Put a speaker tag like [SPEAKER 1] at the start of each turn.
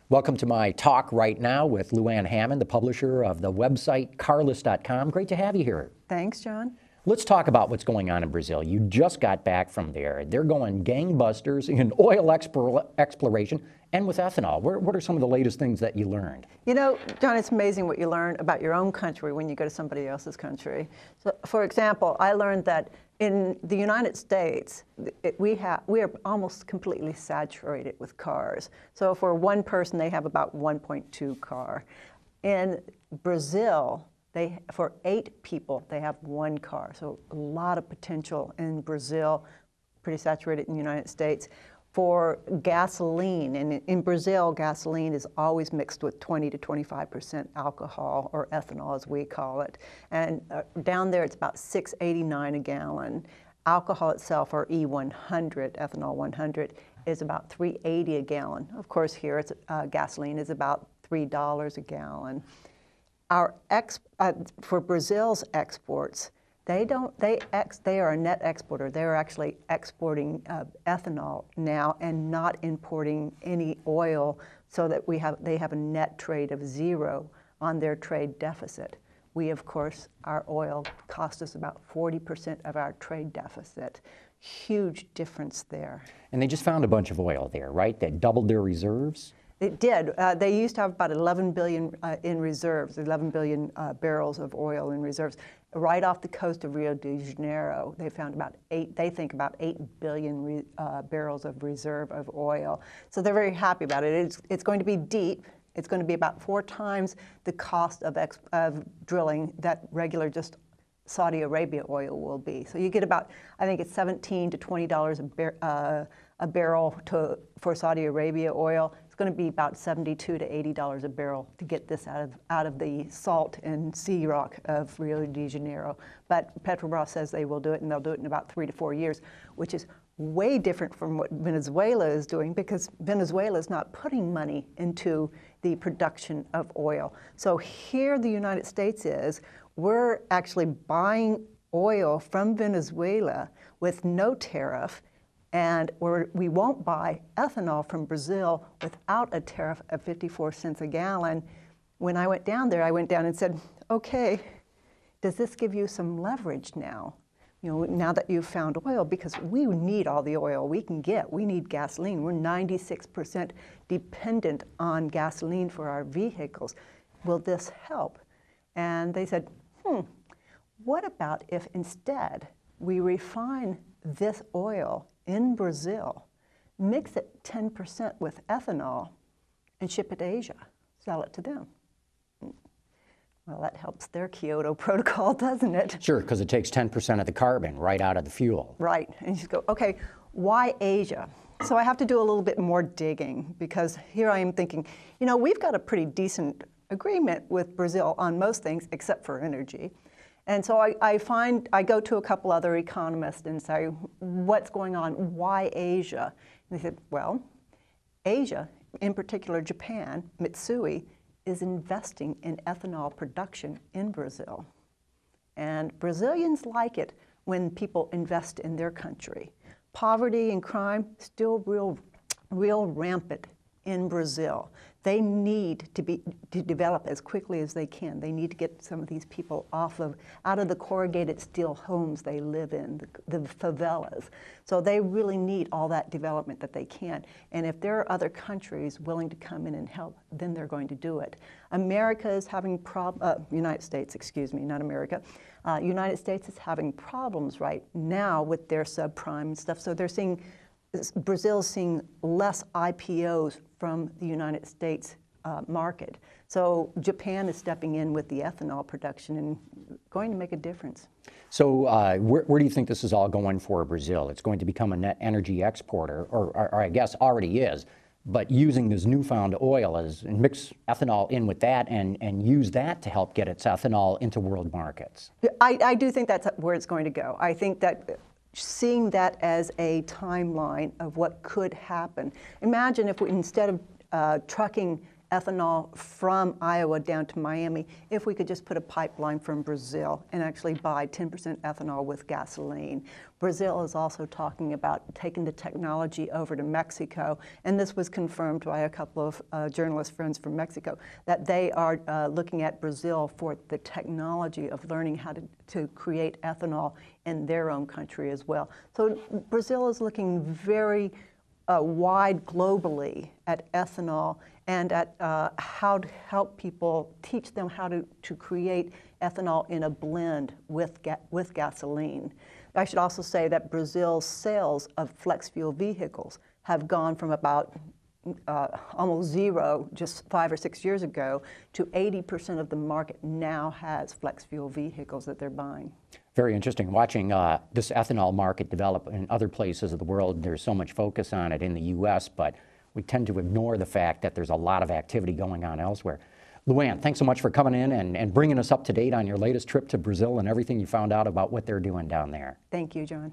[SPEAKER 1] Welcome to my talk right now with Lou Ann Hammond, the publisher of the website carlist.com. Great to have you here.
[SPEAKER 2] Thanks, John.
[SPEAKER 1] Let's talk about what's going on in Brazil. You just got back from there. They're going gangbusters in oil exploration and with ethanol. What are some of the latest things that you learned?
[SPEAKER 2] You know, John, it's amazing what you learn about your own country when you go to somebody else's country. So, for example, I learned that in the United States, we are almost completely saturated with cars. So for one person, they have about 1.2 car. In Brazil, for 8 people, they have 1 car. So a lot of potential in Brazil, pretty saturated in the United States. For gasoline, and in Brazil, gasoline is always mixed with 20 to 25% alcohol, or ethanol as we call it. And down there, it's about $6.89 a gallon. Alcohol itself, or E100, ethanol 100, is about $3.80 a gallon. Of course, here, gasoline is about $3 a gallon. For Brazil's exports, they are a net exporter. They're actually exporting ethanol now and not importing any oil, so that they have a net trade of 0 on their trade deficit. We, of course, our oil cost us about 40% of our trade deficit. Huge difference there.
[SPEAKER 1] And they just found a bunch of oil there, right? That doubled their reserves?
[SPEAKER 2] It did. They used to have about 11 billion in reserves, 11 billion barrels of oil in reserves. Right off the coast of Rio de Janeiro, they found about 8 billion barrels of reserve of oil. So they're very happy about it. It's going to be deep. It's going to be about 4 times the cost of drilling that regular just Saudi Arabia oil will be. So you get about, I think it's $17 to $20 a barrel for Saudi Arabia oil. It's going to be about $72 to $80 a barrel to get this out of the salt and sea rock of Rio de Janeiro. But Petrobras says they will do it, and they'll do it in about 3 to 4 years, which is way different from what Venezuela is doing, because Venezuela is not putting money into the production of oil. So here the United States we're actually buying oil from Venezuela with no tariff, and we won't buy ethanol from Brazil without a tariff of 54 cents a gallon. When I went down there, I went down and said, okay, does this give you some leverage now? You know, now that you've found oil, because we need all the oil we can get. We need gasoline. We're 96% dependent on gasoline for our vehicles. Will this help? And they said, what about if instead we refine this oil in Brazil, mix it 10% with ethanol, and ship it to Asia, sell it to them? Well, that helps their Kyoto protocol, doesn't it?
[SPEAKER 1] Sure, because it takes 10% of the carbon right out of the fuel.
[SPEAKER 2] Right. And you just go, okay, why Asia? So I have to do a little bit more digging, because here I am thinking, you know, we've got a pretty decent agreement with Brazil on most things except for energy. And so I go to a couple other economists and say, what's going on? Why Asia? And they said, well, Asia, in particular Japan, Mitsui, is investing in ethanol production in Brazil. And Brazilians like it when people invest in their country. Poverty and crime still real rampant in Brazil. They need to develop as quickly as they can. They need to get some of these people out of the corrugated steel homes they live in, the favelas. So they really need all that development that they can. And if there are other countries willing to come in and help, then they're going to do it. America is having United States, excuse me, not America. United States is having problems right now with their subprime stuff. So they're seeing Brazil's seeing less IPOs from the United States market. So Japan is stepping in with the ethanol production and going to make a difference.
[SPEAKER 1] So where do you think this is all going for Brazil? It's going to become a net energy exporter, or I guess already is, but using this newfound oil and mix ethanol in with that and use that to help get its ethanol into world markets.
[SPEAKER 2] I do think that's where it's going to go. I think that seeing that as a timeline of what could happen. Imagine if we, instead of trucking ethanol from Iowa down to Miami if we could just put a pipeline from Brazil and actually buy 10% ethanol with gasoline. Brazil is also talking about taking the technology over to Mexico, and this was confirmed by a couple of journalist friends from Mexico, that they are looking at Brazil for the technology of learning how to create ethanol in their own country as well. So Brazil is looking very wide globally at ethanol and at how to help people, teach them how to create ethanol in a blend with gasoline. I should also say that Brazil's sales of flex fuel vehicles have gone from about almost zero just 5 or 6 years ago to 80% of the market now has flex fuel vehicles that they're buying.
[SPEAKER 1] Very interesting. Watching this ethanol market develop in other places of the world. There's so much focus on it in the U.S., but we tend to ignore the fact that there's a lot of activity going on elsewhere. Lou Ann, thanks so much for coming in and bringing us up to date on your latest trip to Brazil and everything you found out about what they're doing down there.
[SPEAKER 2] Thank you, John.